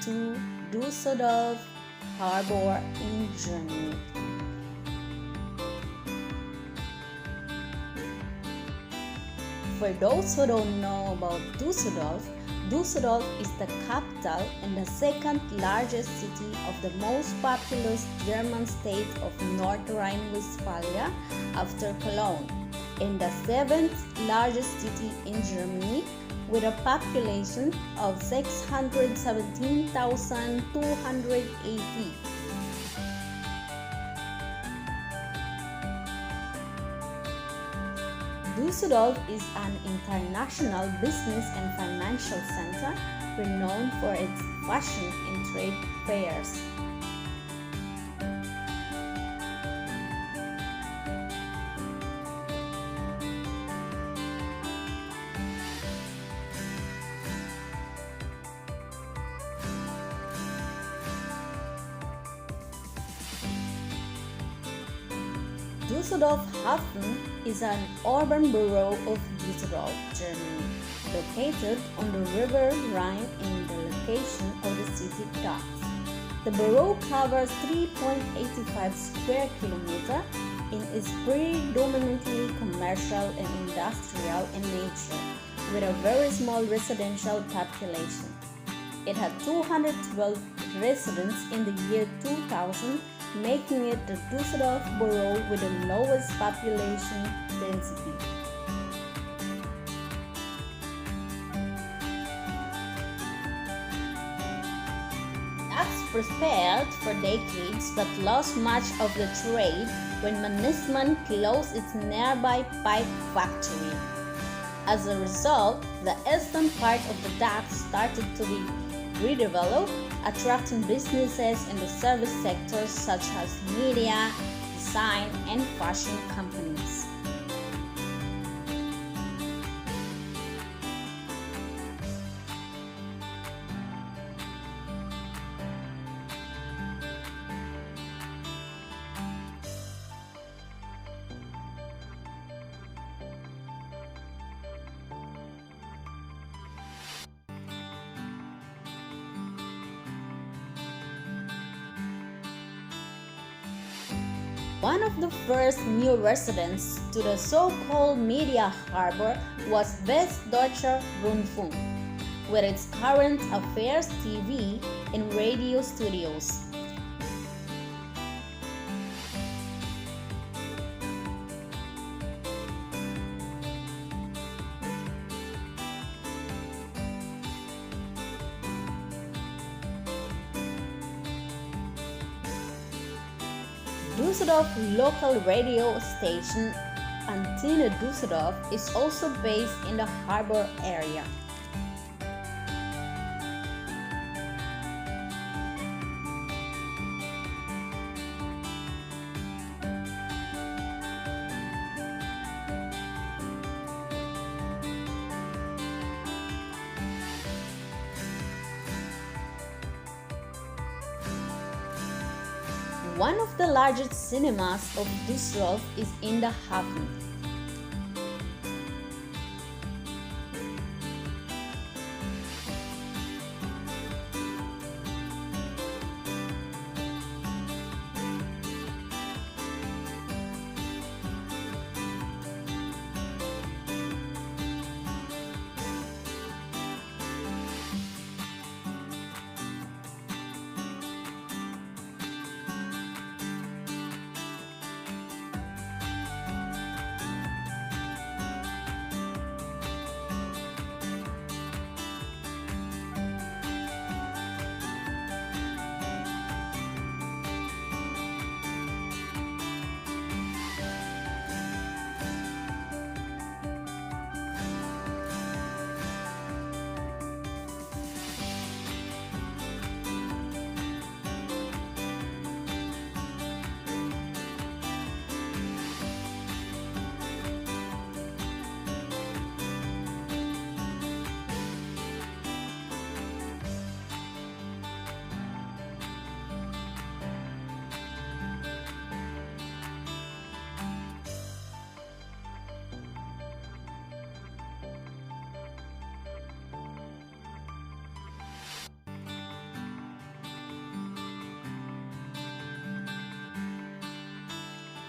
to Düsseldorf-Hafen in Germany. For those who don't know about Dusseldorf, Dusseldorf is the capital and the second largest city of the most populous German state of North Rhine-Westphalia after Cologne, and the seventh largest city in Germany with a population of 617,280. Düsseldorf is an international business and financial center renowned for its fashion and trade fairs. Düsseldorf-Hafen is an urban borough of Düsseldorf, Germany, located on the river Rhine in the location of the city docks. The borough covers 3.85 square kilometers and is predominantly commercial and industrial in nature, with a very small residential population. It had 212 residents in the year 2000, making it the Düsseldorf borough with the lowest population density. Docks prospered for decades but lost much of the trade when Mannesmann closed its nearby pipe factory. As a result, the eastern part of the docks started to be redeveloped, attracting businesses in the service sectors such as media, design, and fashion companies. One of the first new residents to the so-called Media Harbour was Westdeutscher Rundfunk, with its current affairs TV and radio studios. Düsseldorf local radio station Antenne Düsseldorf is also based in the harbor area. One of the largest cinemas of Düsseldorf is in the Hafen.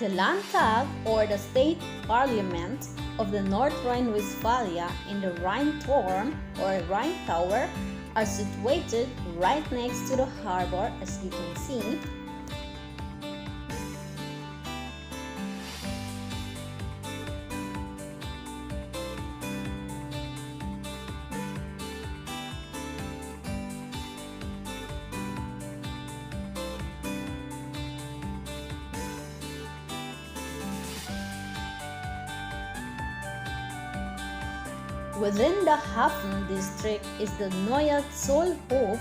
The Landtag, or the state parliament of the North Rhine-Westphalia, and the Rheinturm or Rhine Tower are situated right next to the harbor, as you can see. Within the Hafen district is the Neue Zollhof,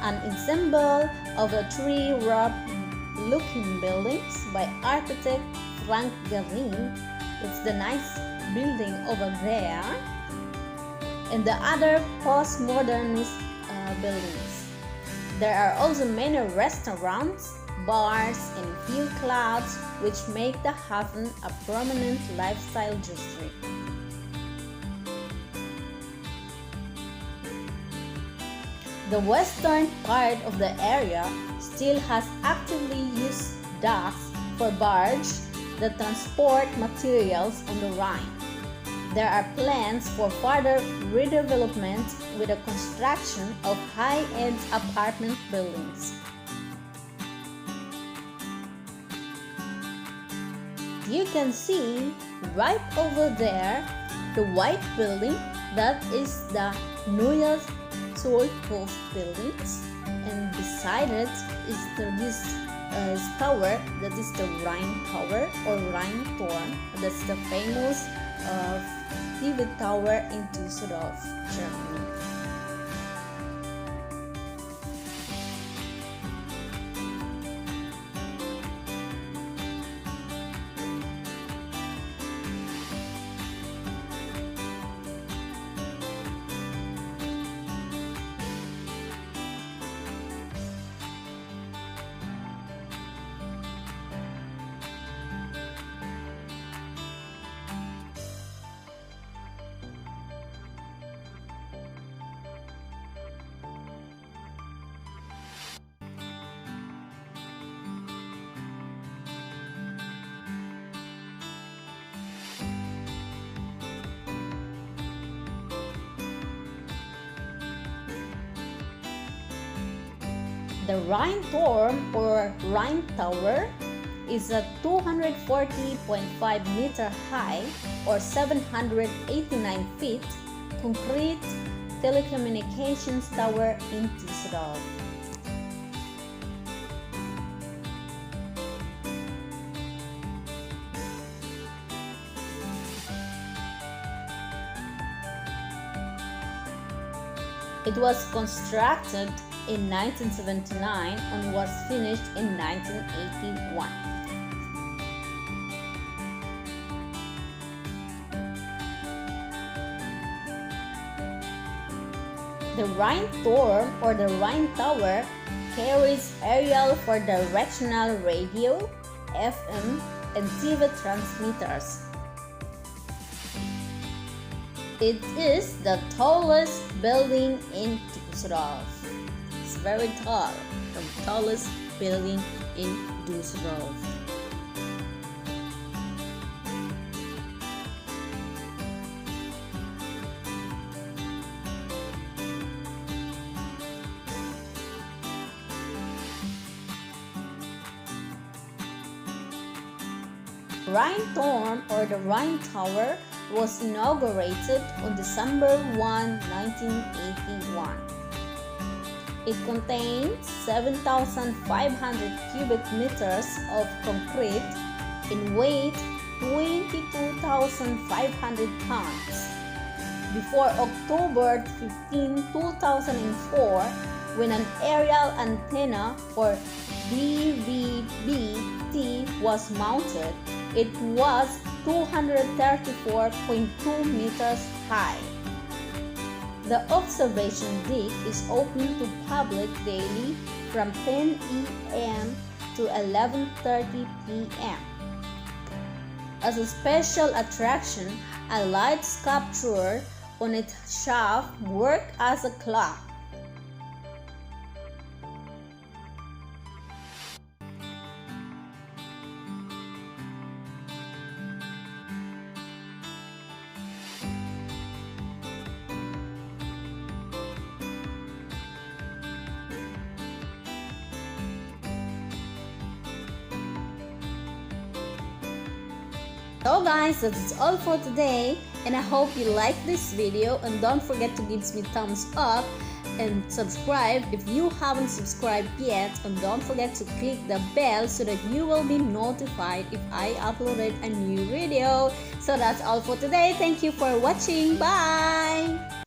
an ensemble of the three rough-looking buildings by architect Frank Gehring. It's the nice building over there, and the other postmodernist buildings. There are also many restaurants, bars, and few clubs which make the Hafen a prominent lifestyle district. The western part of the area still has actively used docks for barges that transport materials on the Rhine. There are plans for further redevelopment with the construction of high-end apartment buildings. You can see right over there the white building that is the Neue Zollhof buildings, and beside it is this tower that is the Rhine Tower or Rheinturm. That's the famous TV tower in Dusseldorf, Germany. The Rheinturm or Rhine Tower is a 240.5 meter high or 789 feet concrete telecommunications tower in Düsseldorf. It was constructed in 1979 and was finished in 1981. The Rheinturm or the Rhine Tower carries aerial for directional radio, FM, and TV transmitters. It is the tallest building in Düsseldorf. It's very tall, the tallest building in Düsseldorf. Rheinturm or the Rhine Tower was inaugurated on December 1, 1981. It contains 7,500 cubic meters of concrete and weighed 22,500 tons. Before October 15, 2004, when an aerial antenna or DVB-T was mounted, it was 234.2 meters high. The observation deck is open to public daily from 10 a.m. to 11:30 p.m. As a special attraction, a light sculpture on its shaft worked as a clock. So guys, that's all for today, and I hope you like this video, and don't forget to give me thumbs up and subscribe if you haven't subscribed yet, and don't forget to click the bell so that you will be notified if I uploaded a new video. So that's all for today. Thank you for watching. Bye.